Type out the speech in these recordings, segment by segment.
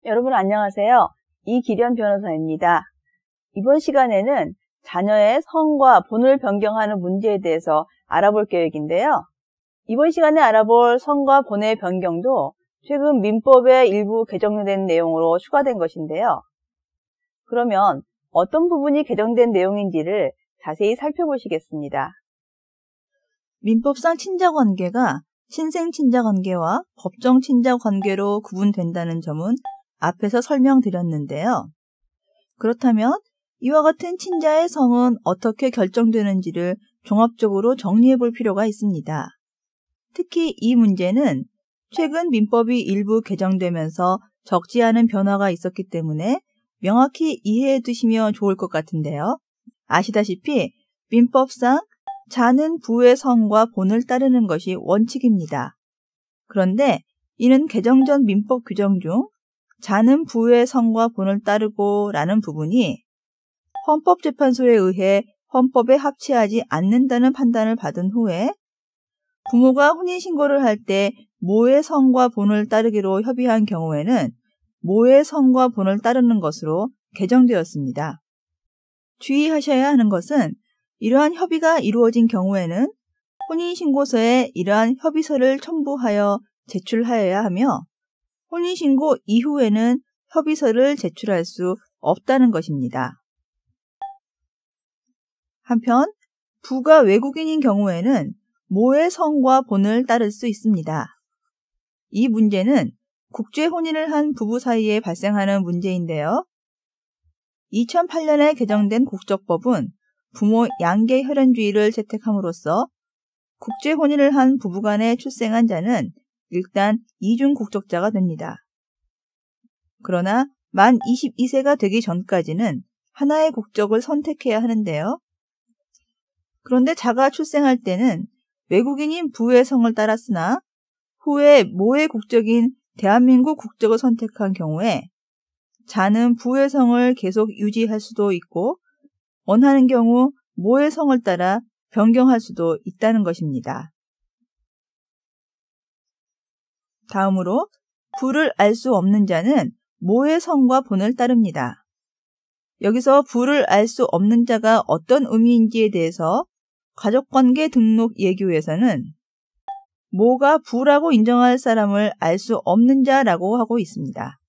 여러분 안녕하세요. 이기련 변호사입니다. 이번 시간에는 자녀의 성과 본을 변경하는 문제에 대해서 알아볼 계획인데요. 이번 시간에 알아볼 성과 본의 변경도 최근 민법에 일부 개정된 내용으로 추가된 것인데요. 그러면 어떤 부분이 개정된 내용인지를 자세히 살펴보시겠습니다. 민법상 친자관계가 신생친자관계와 법정친자관계로 구분된다는 점은 앞에서 설명드렸는데요. 그렇다면 이와 같은 친자의 성은 어떻게 결정되는지를 종합적으로 정리해 볼 필요가 있습니다. 특히 이 문제는 최근 민법이 일부 개정되면서 적지 않은 변화가 있었기 때문에 명확히 이해해 두시면 좋을 것 같은데요. 아시다시피 민법상 자는 부의 성과 본을 따르는 것이 원칙입니다. 그런데 이는 개정 전 민법 규정 중 자는 부의 성과 본을 따르고 라는 부분이 헌법재판소에 의해 헌법에 합치하지 않는다는 판단을 받은 후에 부모가 혼인신고를 할 때 모의 성과 본을 따르기로 협의한 경우에는 모의 성과 본을 따르는 것으로 개정되었습니다. 주의하셔야 하는 것은 이러한 협의가 이루어진 경우에는 혼인신고서에 이러한 협의서를 첨부하여 제출하여야 하며 혼인신고 이후에는 협의서를 제출할 수 없다는 것입니다. 한편 부가 외국인인 경우에는 모의 성과 본을 따를 수 있습니다. 이 문제는 국제혼인을 한 부부 사이에 발생하는 문제인데요. 2008년에 개정된 국적법은 부모 양계 혈연주의를 채택함으로써 국제혼인을 한 부부간에 출생한 자는 일단 이중 국적자가 됩니다. 그러나 만 22세가 되기 전까지는 하나의 국적을 선택해야 하는데요. 그런데 자가 출생할 때는 외국인인 부의 성을 따랐으나 후에 모의 국적인 대한민국 국적을 선택한 경우에 자는 부의 성을 계속 유지할 수도 있고 원하는 경우 모의 성을 따라 변경할 수도 있다는 것입니다. 다음으로 부를 알 수 없는 자는 모의 성과 본을 따릅니다. 여기서 부를 알 수 없는 자가 어떤 의미인지에 대해서 가족관계 등록 예규에서는 모가 부라고 인정할 사람을 알 수 없는 자라고 하고 있습니다.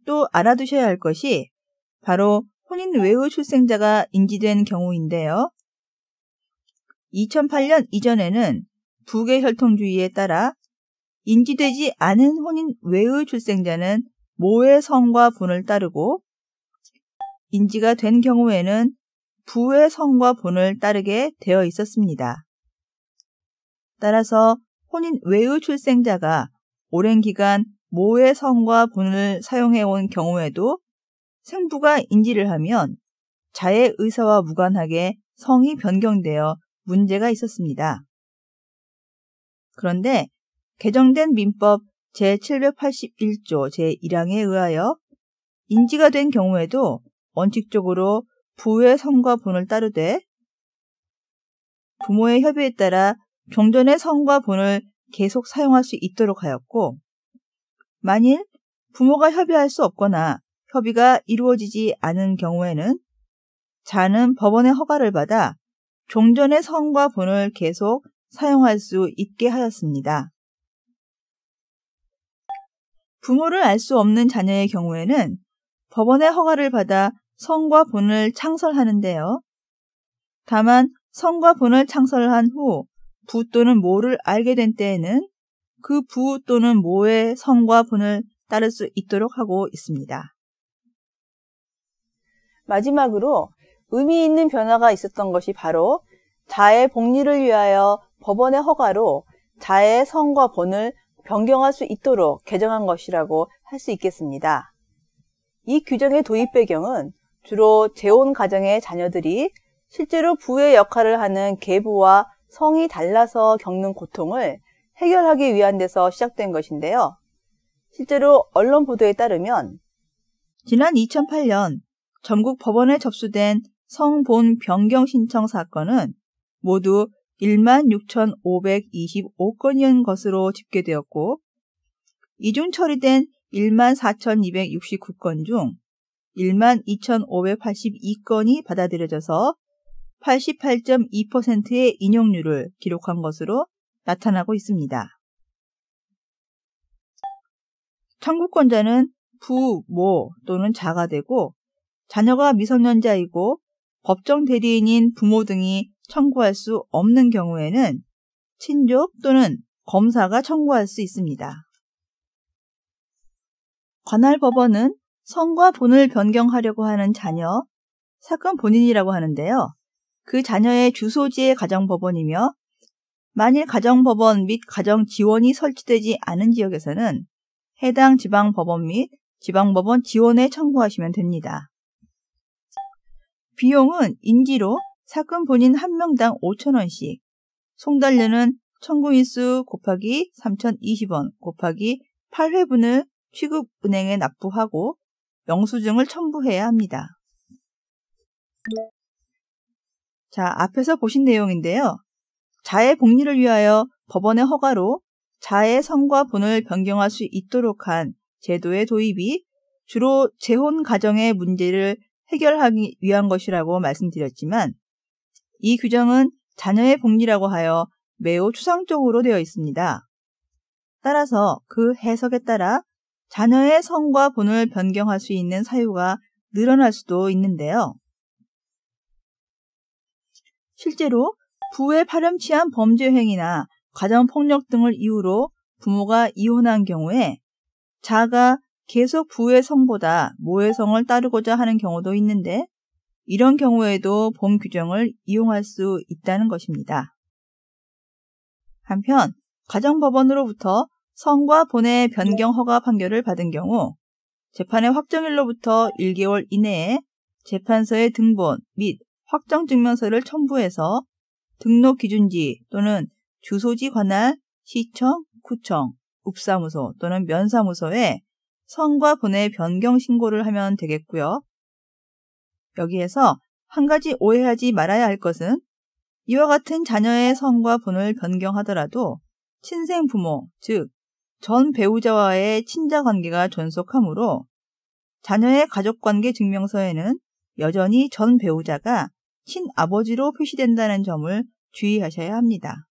또 알아두셔야 할 것이 바로 혼인 외의 출생자가 인지된 경우인데요. 2008년 이전에는 부계 혈통주의에 따라 인지되지 않은 혼인 외의 출생자는 모의 성과 본을 따르고 인지가 된 경우에는 부의 성과 본을 따르게 되어 있었습니다. 따라서 혼인 외의 출생자가 오랜 기간 모의 성과 본을 사용해온 경우에도 생부가 인지를 하면 자의 의사와 무관하게 성이 변경되어 문제가 있었습니다. 그런데 개정된 민법 제781조 제1항에 의하여 인지가 된 경우에도 원칙적으로 부의 성과 본을 따르되 부모의 협의에 따라 종전의 성과 본을 계속 사용할 수 있도록 하였고 만일 부모가 협의할 수 없거나 협의가 이루어지지 않은 경우에는 자는 법원의 허가를 받아 종전의 성과 본을 계속 사용할 수 있게 하였습니다. 부모를 알 수 없는 자녀의 경우에는 법원의 허가를 받아 성과 본을 창설하는데요. 다만 성과 본을 창설한 후 부 또는 모를 알게 된 때에는 그 부 또는 모의 성과 본을 따를 수 있도록 하고 있습니다. 마지막으로 의미 있는 변화가 있었던 것이 바로 자의 복리를 위하여 법원의 허가로 자의 성과 본을 변경할 수 있도록 개정한 것이라고 할 수 있겠습니다. 이 규정의 도입 배경은 주로 재혼 가정의 자녀들이 실제로 부의 역할을 하는 계부와 성이 달라서 겪는 고통을 해결하기 위한 데서 시작된 것인데요. 실제로 언론 보도에 따르면 지난 2008년 전국 법원에 접수된 성본 변경 신청 사건은 모두 16,525건이었던 것으로 집계되었고 이 중 처리된 14,269건 중 12,582건이 받아들여져서 88.2%의 인용률을 기록한 것으로 나타나고 있습니다. 청구권자는 부, 모 또는 자가 되고 자녀가 미성년자이고 법정 대리인인 부모 등이 청구할 수 없는 경우에는 친족 또는 검사가 청구할 수 있습니다. 관할 법원은 성과 본을 변경하려고 하는 자녀, 사건 본인이라고 하는데요. 그 자녀의 주소지의 가정법원이며 만일 가정법원 및 가정지원이 설치되지 않은 지역에서는 해당 지방법원 및 지방법원 지원에 청구하시면 됩니다. 비용은 인지로 사건 본인 1명당 5,000원씩, 송달료는 청구인수 곱하기 3,020원 곱하기 8회분을 취급은행에 납부하고 영수증을 첨부해야 합니다. 자, 앞에서 보신 내용인데요. 자의 복리를 위하여 법원의 허가로 자의 성과 본을 변경할 수 있도록 한 제도의 도입이 주로 재혼 가정의 문제를 해결하기 위한 것이라고 말씀드렸지만 이 규정은 자녀의 복리라고 하여 매우 추상적으로 되어 있습니다. 따라서 그 해석에 따라 자녀의 성과 본을 변경할 수 있는 사유가 늘어날 수도 있는데요. 실제로 부의 파렴치한 범죄 행위나 가정폭력 등을 이유로 부모가 이혼한 경우에 자가 계속 부의 성보다 모의 성을 따르고자 하는 경우도 있는데 이런 경우에도 본 규정을 이용할 수 있다는 것입니다. 한편 가정법원으로부터 성과 본의 변경 허가 판결을 받은 경우 재판의 확정일로부터 1개월 이내에 재판서에 등본 및 확정증명서를 첨부해서 등록기준지 또는 주소지 관할 시청, 구청, 읍사무소 또는 면사무소에 성과 본의 변경 신고를 하면 되겠고요. 여기에서 한 가지 오해하지 말아야 할 것은 이와 같은 자녀의 성과 본을 변경하더라도 친생 부모, 즉 전 배우자와의 친자 관계가 존속하므로 자녀의 가족관계 증명서에는 여전히 전 배우자가 친아버지로 표시된다는 점을 주의하셔야 합니다.